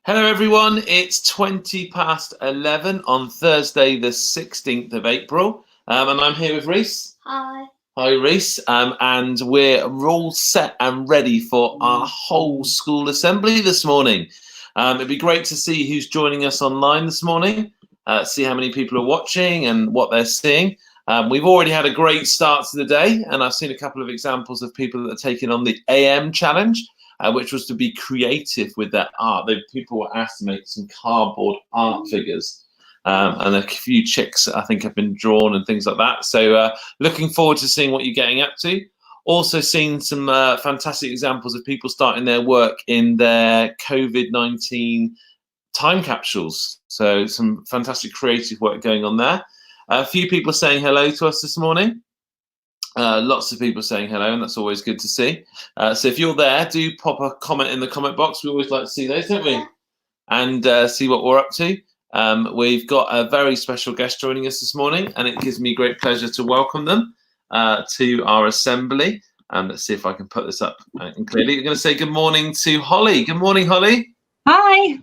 Hello everyone, it's 11 on Thursday the 16th of April and I'm here with Reese. Hi. Hi Reese, and we're all set and ready for our whole school assembly this morning. It'd be great to see who's joining us online this morning, see how many people are watching and what they're seeing. We've already had a great start to the day, and I've seen a couple of examples of people that are taking on the AM challenge, which was to be creative with their art. People were asked to make some cardboard art figures, and a few chicks I think have been drawn and things like that. So looking forward to seeing what you're getting up to. Also seen some fantastic examples of people starting their work in their COVID-19 time capsules. So some fantastic creative work going on there. A few people are saying hello to us this morning. Lots of people saying hello, and that's always good to see. So if you're there, do pop a comment in the comment box. We always like to see those, don't we? And see what we're up to. We've got a very special guest joining us this morning, and it gives me great pleasure to welcome them to our assembly. Let's see if I can put this up clearly. We're going to say good morning to Holly. Good morning, Holly. Hi.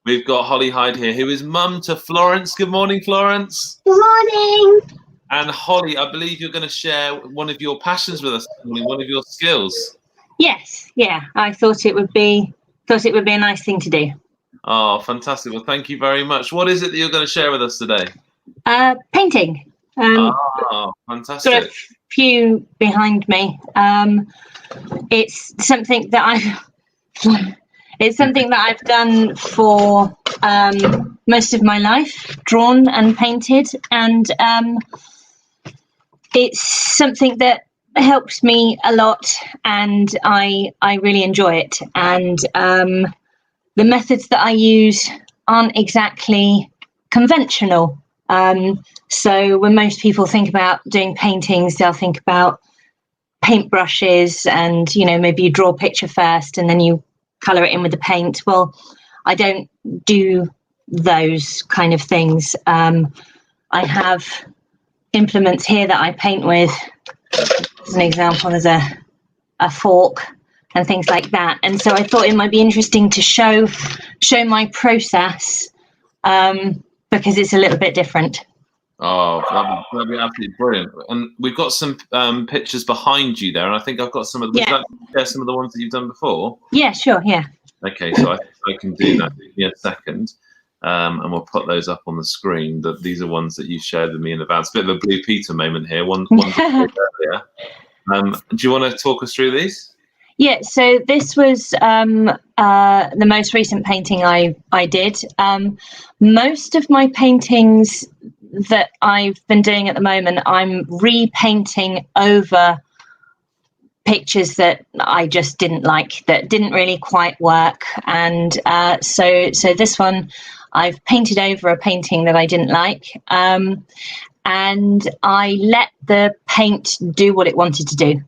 We've got Holly Hyde here, who is mum to Florence. Good morning, Florence. Good morning. And Holly, I believe you're going to share one of your passions with us, one of your skills. Yes, yeah. I thought it would be a nice thing to do. Oh, fantastic! Well, thank you very much. What is it that you're going to share with us today? Painting. Fantastic! Got a few behind me. It's something that I've done for most of my life, drawn and painted, and it's something that helps me a lot, and I really enjoy it. And the methods that I use aren't exactly conventional. So when most people think about doing paintings, they'll think about paintbrushes and, maybe you draw a picture first and then you colour it in with the paint. Well, I don't do those kind of things. I have implements here that I paint with. As an example, there's a fork and things like that. And so I thought it might be interesting to show my process because it's a little bit different. Oh, that'd be absolutely brilliant. And we've got some pictures behind you there, and I think I've got some of the. Yeah. Would you like to share some of the ones that you've done before? Yeah, sure. Yeah. Okay, so I can do that. Give me a second, and we'll put those up on the screen. These are ones that you shared with me in advance. A bit of a Blue Peter moment here. One earlier. Do you want to talk us through these? Yeah, so this was the most recent painting I did. Most of my paintings that I've been doing at the moment, I'm repainting over pictures that I just didn't like, that didn't really quite work. And so this one, I've painted over a painting that I didn't like. And I let the paint do what it wanted to do.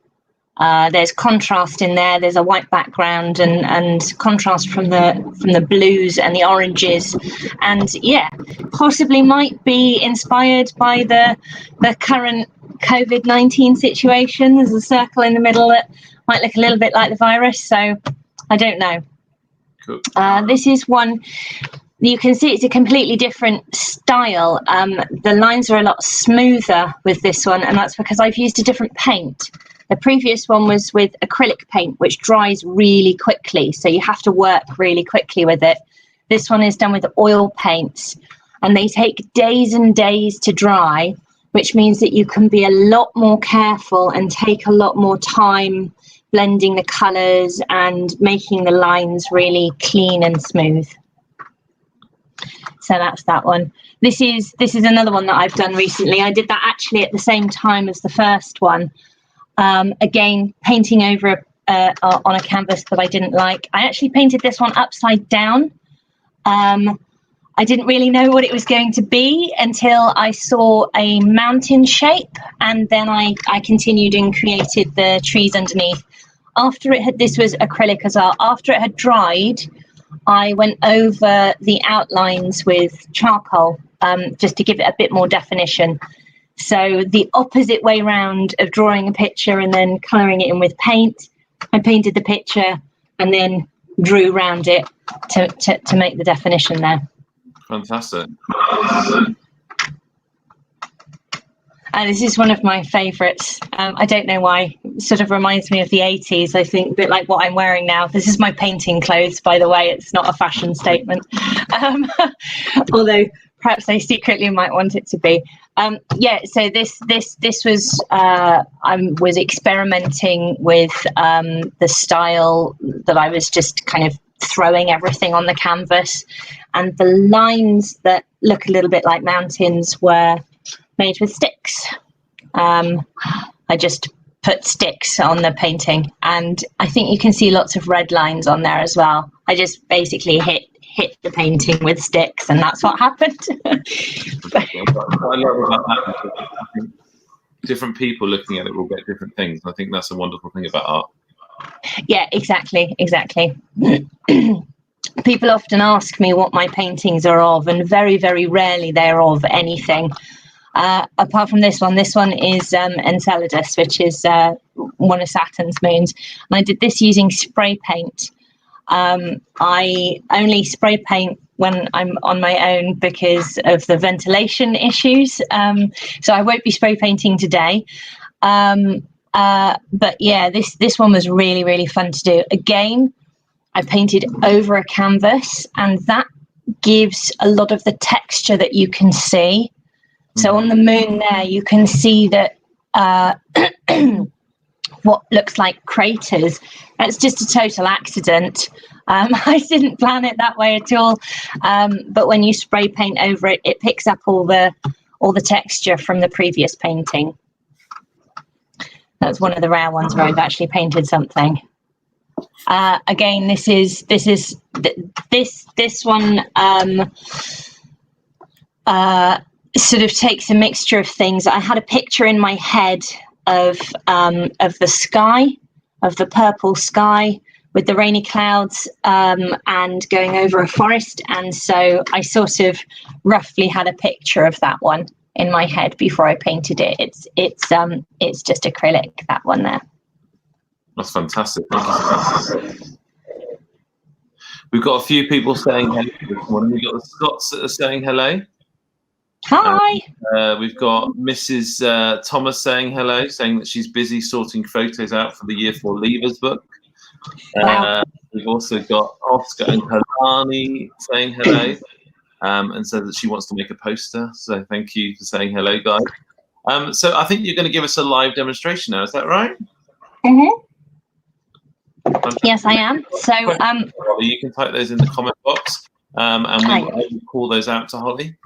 There's contrast in there. There's a white background and contrast from the blues and the oranges, and yeah, possibly might be inspired by the current COVID-19 situation. There's a circle in the middle that might look a little bit like the virus, so I don't know. Cool. This is one. You can see it's a completely different style. The lines are a lot smoother with this one, and that's because I've used a different paint. The previous one was with acrylic paint, which dries really quickly, so you have to work really quickly with it. This one is done with oil paints, and they take days and days to dry, which means that you can be a lot more careful and take a lot more time blending the colours and making the lines really clean and smooth. So that's that one. This is another one that I've done recently. I did that actually at the same time as the first one. Again, painting over on a canvas that I didn't like. I actually painted this one upside down. I didn't really know what it was going to be until I saw a mountain shape, and then I continued and created the trees underneath. This was acrylic as well. After it had dried, I went over the outlines with charcoal just to give it a bit more definition. So the opposite way round of drawing a picture and then colouring it in with paint. I painted the picture and then drew around it to make the definition there. Fantastic. And this is one of my favourites. I don't know why. It sort of reminds me of the 80s, I think, a bit like what I'm wearing now. This is my painting clothes, by the way. It's not a fashion statement. Although perhaps I secretly might want it to be. Yeah, so this was, I was experimenting with the style that I was just kind of throwing everything on the canvas. And the lines that look a little bit like mountains were made with sticks. I just put sticks on the painting, and I think you can see lots of red lines on there as well. I just basically hit the painting with sticks, and that's what happened. I love about that. I think different people looking at it will get different things. I think that's a wonderful thing about art. Yeah, exactly. People often ask me what my paintings are of, and very, very rarely they're of anything. Apart from this one is Enceladus, which is one of Saturn's moons. And I did this using spray paint. I only spray paint when I'm on my own because of the ventilation issues. So I won't be spray painting today. But yeah, this one was really, really fun to do. Again, I painted over a canvas, and that gives a lot of the texture that you can see. So on the moon there, you can see that what looks like craters. That's just a total accident. I didn't plan it that way at all. But when you spray paint over it, it picks up all the texture from the previous painting. That's one of the rare ones where I've actually painted something. Again, this one sort of takes a mixture of things. I had a picture in my head of the sky, of the purple sky with the rainy clouds and going over a forest, and so I sort of roughly had a picture of that one in my head before I painted it. It's just acrylic, that one there. That's fantastic. Thank you. We've got a few people saying hello this morning. We've got the Scots that are saying hello. Hi. We've got Mrs. Thomas saying hello, saying that she's busy sorting photos out for the Year 4 Leavers book. Wow. We've also got Oscar and Kalani saying hello, and said that she wants to make a poster. So thank you for saying hello, guys. So I think you're going to give us a live demonstration now. Is that right? Mm-hmm. Yes, I am. So you can type those in the comment box, and we will call those out to Holly.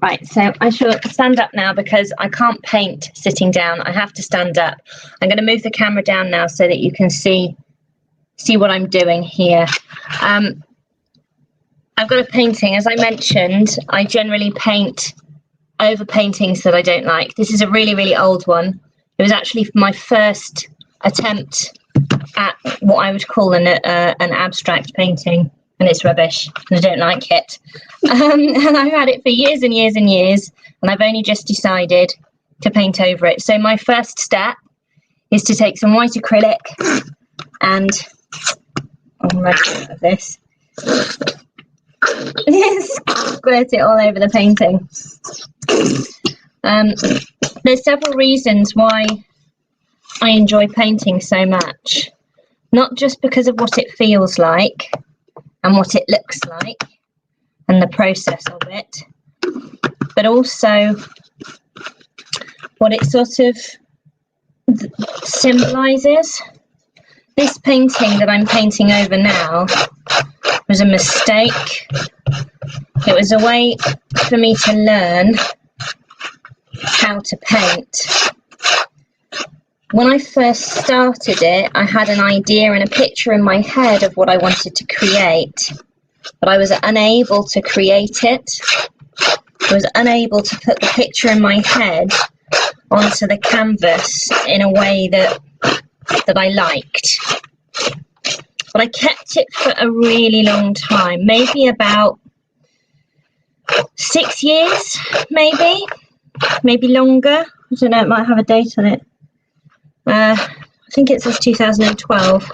Right, so I shall stand up now because I can't paint sitting down. I have to stand up. I'm going to move the camera down now so that you can see what I'm doing here. I've got a painting. As I mentioned, I generally paint over paintings that I don't like. This is a really, really old one. It was actually my first attempt at what I would call an abstract painting. And it's rubbish, and I don't like it. And I've had it for years and years and years, and I've only just decided to paint over it. So my first step is to take some white acrylic and I'm ready for this. Squirt it all over the painting. There's several reasons why I enjoy painting so much. Not just because of what it feels like and what it looks like and the process of it, but also what it sort of symbolises. This painting that I'm painting over now was a mistake. It was a way for me to learn how to paint. When I first started it, I had an idea and a picture in my head of what I wanted to create, but I was unable to create it. I was unable to put the picture in my head onto the canvas in a way that I liked. But I kept it for a really long time, maybe about 6 years, maybe longer. I don't know, it might have a date on it. I think it says 2012.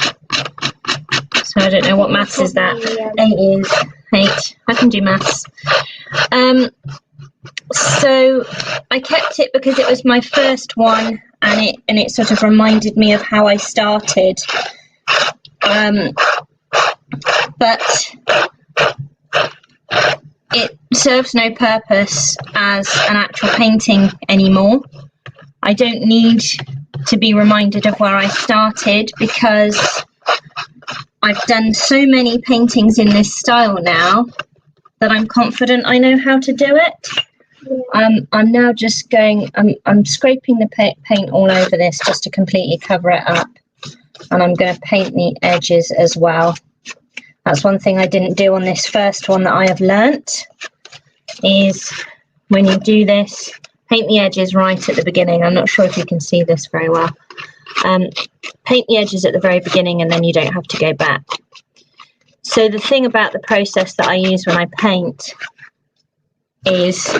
Let's So I don't know what maths is that. 8 years. 8. I can do maths. So I kept it because it was my first one, and it sort of reminded me of how I started. But it serves no purpose as an actual painting anymore. I don't need to be reminded of where I started because I've done so many paintings in this style now that I'm confident I know how to do it. I'm now just going, I'm scraping the paint all over this just to completely cover it up, and I'm going to paint the edges as well. That's one thing I didn't do on this first one that I have learnt, is when you do this, paint the edges right at the beginning. I'm not sure if you can see this very well. Paint the edges at the very beginning, and then you don't have to go back. So the thing about the process that I use when I paint is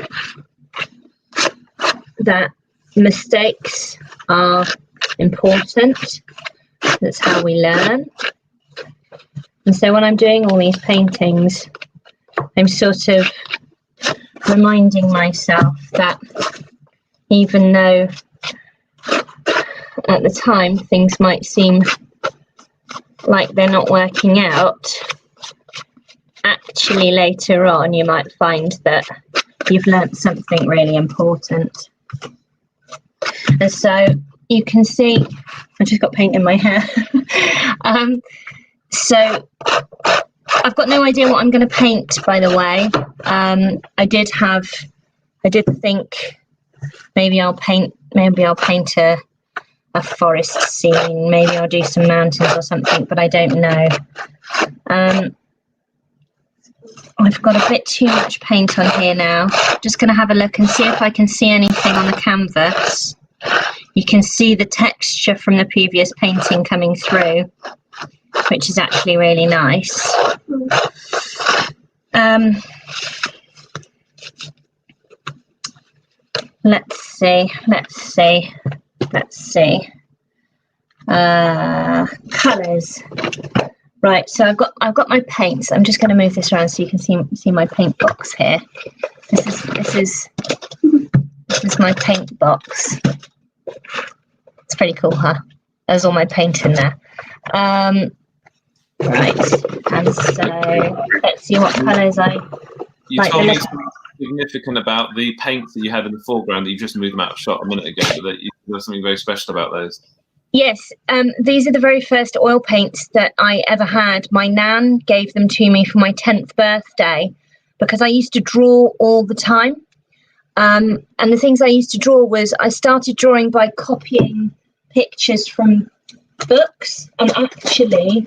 that mistakes are important. That's how we learn. And so when I'm doing all these paintings, I'm sort of reminding myself that even though at the time things might seem like they're not working out, actually later on you might find that you've learnt something really important. And so you can see, I just got paint in my hair. So I've got no idea what I'm going to paint, by the way. I did think maybe I'll paint a forest scene, maybe I'll do some mountains or something, but I don't know. I've got a bit too much paint on here now. Just going to have a look and see if I can see anything on the canvas. You can see the texture from the previous painting coming through, which is actually really nice. Let's see. Colours. Right, so I've got my paints. I'm just going to move this around so you can see my paint box here. This is my paint box. It's pretty cool, huh? There's all my paint in there. Right, and so let's see what colours I You like. told me something significant about the paints that you had in the foreground that you just moved them out of shot a minute ago, but that there was something very special about those. Yes, these are the very first oil paints that I ever had. My nan gave them to me for my 10th birthday because I used to draw all the time. And the things I used to draw was I started drawing by copying pictures from books. And actually,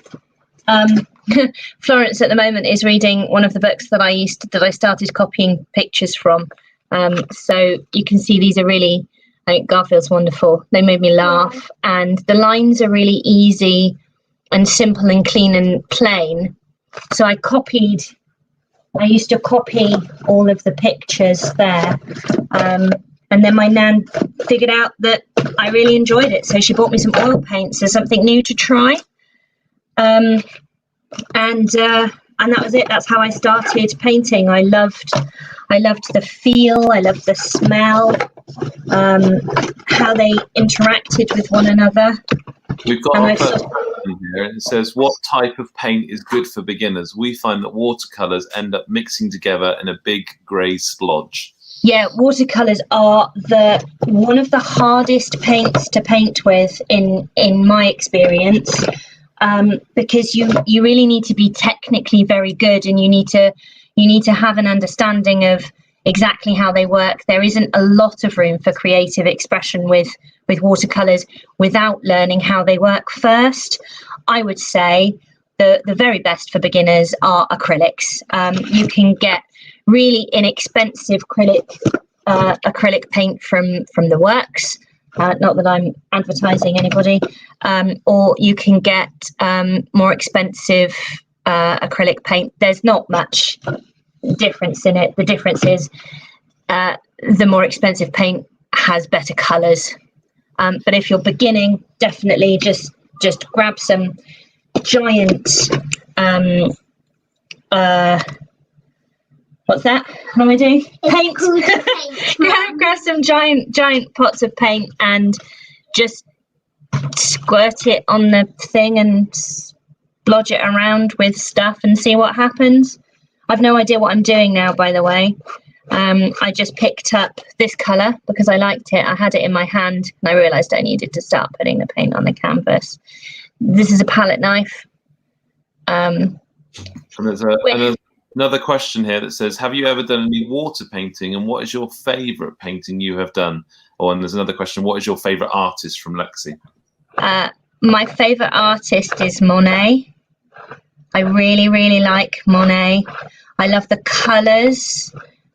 Florence at the moment is reading one of the books that I started copying pictures from. So you can see these are really, I think Garfield's wonderful. They made me laugh, and the lines are really easy and simple and clean and plain. So I used to copy all of the pictures there. And then my nan figured out that I really enjoyed it. So she bought me some oil paints as something new to try. And that was it. That's how I started painting. I loved the feel. I loved the smell, how they interacted with one another. We've got our first question here. It says, what type of paint is good for beginners? We find that watercolours end up mixing together in a big grey splodge. Yeah, watercolours are one of the hardest paints to paint with in my experience, because you really need to be technically very good, and you need to have an understanding of exactly how they work. There isn't a lot of room for creative expression with watercolours without learning how they work first. I would say the very best for beginners are acrylics. You can get really inexpensive acrylic paint from the works. Not that I'm advertising anybody, or you can get more expensive acrylic paint. There's not much difference in it. The difference is the more expensive paint has better colours. But if you're beginning, definitely just grab some giant what's that? What am I doing? Paint. grab some giant pots of paint and just squirt it on the thing and splodge it around with stuff and see what happens. I've no idea what I'm doing now, by the way. I just picked up this colour because I liked it. I had it in my hand and I realised I needed to start putting the paint on the canvas. This is a palette knife. And there's another question here that says, have you ever done any water painting, and what is your favourite painting you have done? And there's another question, what is your favourite artist, from Lexi? My favourite artist is Monet. I really like Monet. I love the colours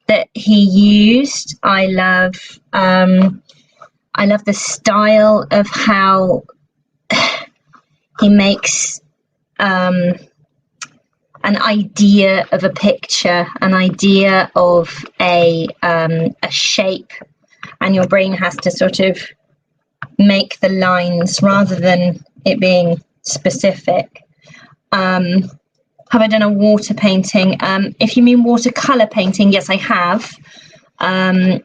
that he used. I love the style of how he makes an idea of a picture, an idea of a shape, and your brain has to sort of make the lines rather than it being specific. Have I done a water painting? If you mean watercolor painting, yes, I have. I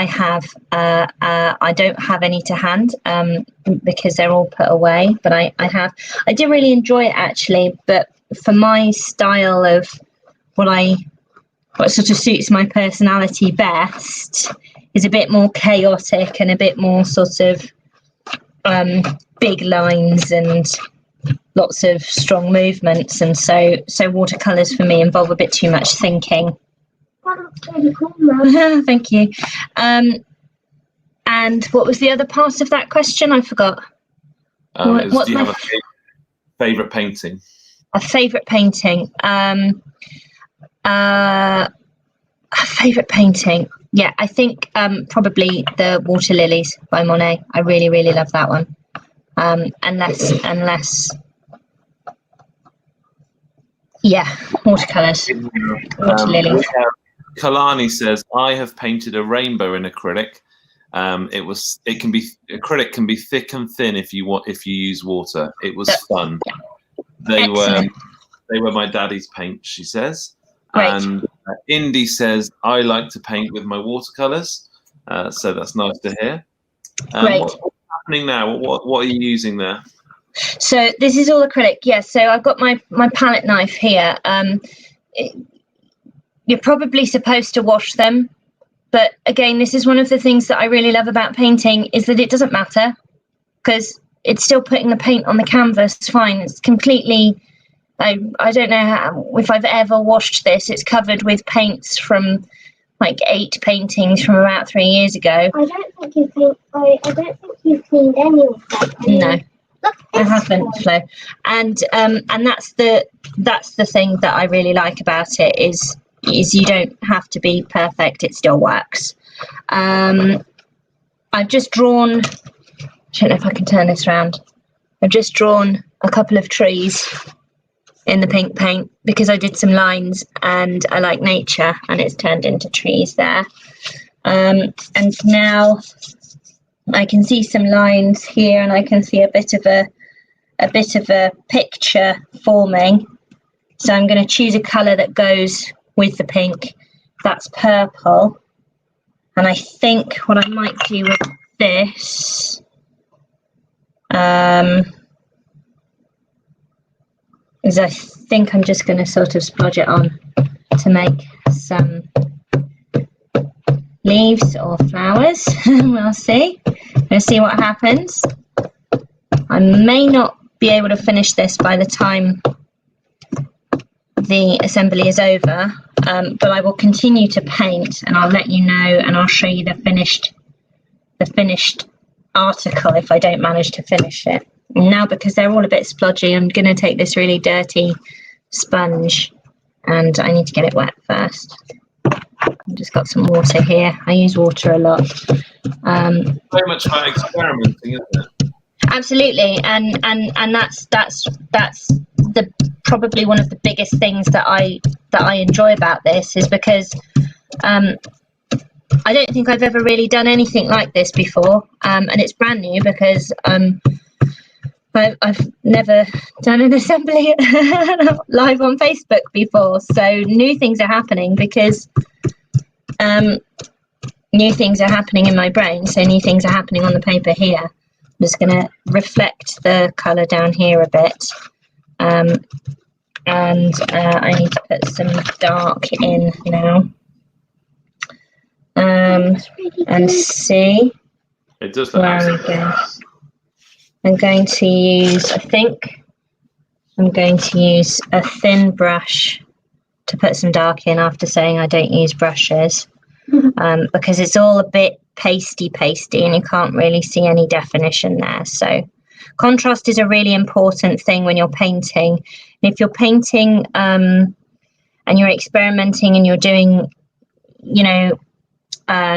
have. I don't have any to hand because they're all put away, but I have. I did really enjoy it, actually, but for my style of what sort of suits my personality best is a bit more chaotic and a bit more sort of big lines and lots of strong movements, and so watercolors for me involve a bit too much thinking. Really cool, thank you. And what was the other part of that question? I forgot. Do you have a favourite painting? A favourite painting. A favourite painting. Yeah, I think probably the Water Lilies by Monet. I really love that one. Unless yeah, watercolours. Water lilies. Kalani says, I have painted a rainbow in acrylic. Acrylic can be thick and thin if you use water. It was fun. They were my daddy's paint, she says. Great. And Indy says, I like to paint with my watercolors. So that's nice to hear. Great. What's happening now? What are you using there? So this is all acrylic. Yes. So I've got my palette knife here. You're probably supposed to wash them, but again, this is one of the things that I really love about painting is that it doesn't matter because it's still putting the paint on the canvas. Fine. It's completely. I don't know if I've ever washed this. It's covered with paints from like 8 paintings from about 3 years ago. I don't think you've cleaned any of that. No. I haven't, Flo, and that's the thing that I really like about it is you don't have to be perfect; it still works. I've just drawn. I don't know if I can turn this around. I've just drawn a couple of trees in the pink paint because I did some lines and I like nature, and it's turned into trees there. And now I can see some lines here, and I can see a bit of a picture forming. So I'm going to choose a colour that goes with the pink. That's purple. And I think what I might do with this is I think I'm just going to sort of splodge it on to make some leaves or flowers. We'll see. We'll see what happens. I may not be able to finish this by the time the assembly is over, but I will continue to paint and I'll let you know, and I'll show you the finished article if I don't manage to finish it. Now, because they're all a bit splodgy, I'm going to take this really dirty sponge and I need to get it wet first. I've just got some water here. I use water a lot. Very much about experimenting, isn't it? Absolutely, and that's the probably one of the biggest things that I enjoy about this is because I don't think I've ever really done anything like this before, and it's brand new because I've never done an assembly live on Facebook before, so new things are happening because new things are happening in my brain, so new things are happening on the paper here. I'm just going to reflect the colour down here a bit, and I need to put some dark in now, and see It does look where nice. we go. I'm going to use, I think, I'm going to use a thin brush to put some dark in after saying I don't use brushes, because it's all a bit pasty and you can't really see any definition there. So contrast is a really important thing when you're painting. And if you're painting and you're experimenting and you're doing, you know,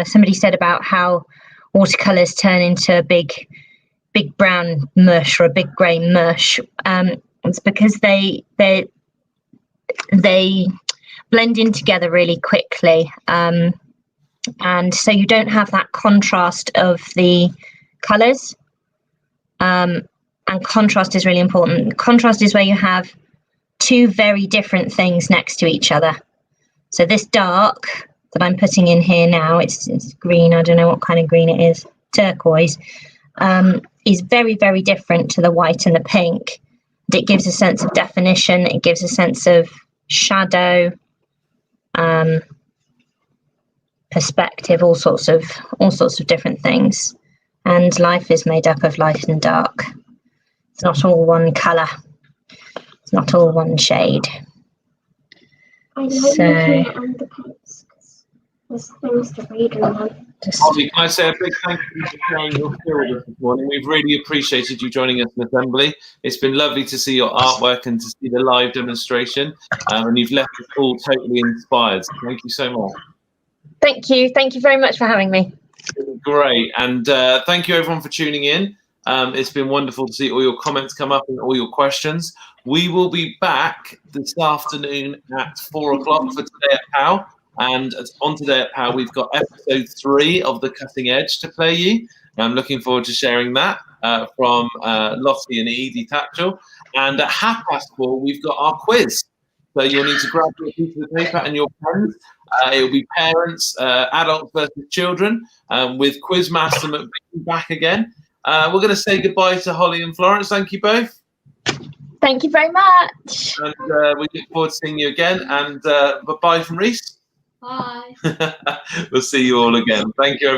somebody said about how watercolors turn into a big brown mush or a big grey mush. It's because they blend in together really quickly, and so you don't have that contrast of the colours. And contrast is really important. Contrast is where you have two very different things next to each other. So this dark that I'm putting in here now, it's green. I don't know what kind of green it is, turquoise. Is very, very different to the white and the pink. It gives a sense of definition. It gives a sense of shadow, perspective, all sorts of different things. And life is made up of light and dark. It's not all one colour. It's not all one shade. I like looking at underpaints because there's things to read in them. Holly, can I say a big thank you for sharing your skill with us this morning? We've really appreciated you joining us in assembly. It's been lovely to see your artwork and to see the live demonstration, and you've left us all totally inspired. So thank you so much. Thank you. Thank you very much for having me. Great, and thank you everyone for tuning in. It's been wonderful to see all your comments come up and all your questions. We will be back this afternoon at 4 o'clock for Today at POW. And on Today at POW, we've got episode 3 of The Cutting Edge to play you. I'm looking forward to sharing that from Lottie and Edie Tatchell. And at 4:30, we've got our quiz. So you'll need to grab your piece of paper and your pens. It will be parents, adults versus children, with Quizmaster McBean back again. We're going to say goodbye to Holly and Florence. Thank you both. Thank you very much. And we look forward to seeing you again. And bye from Reese. Bye. We'll see you all again. Thank you, everyone.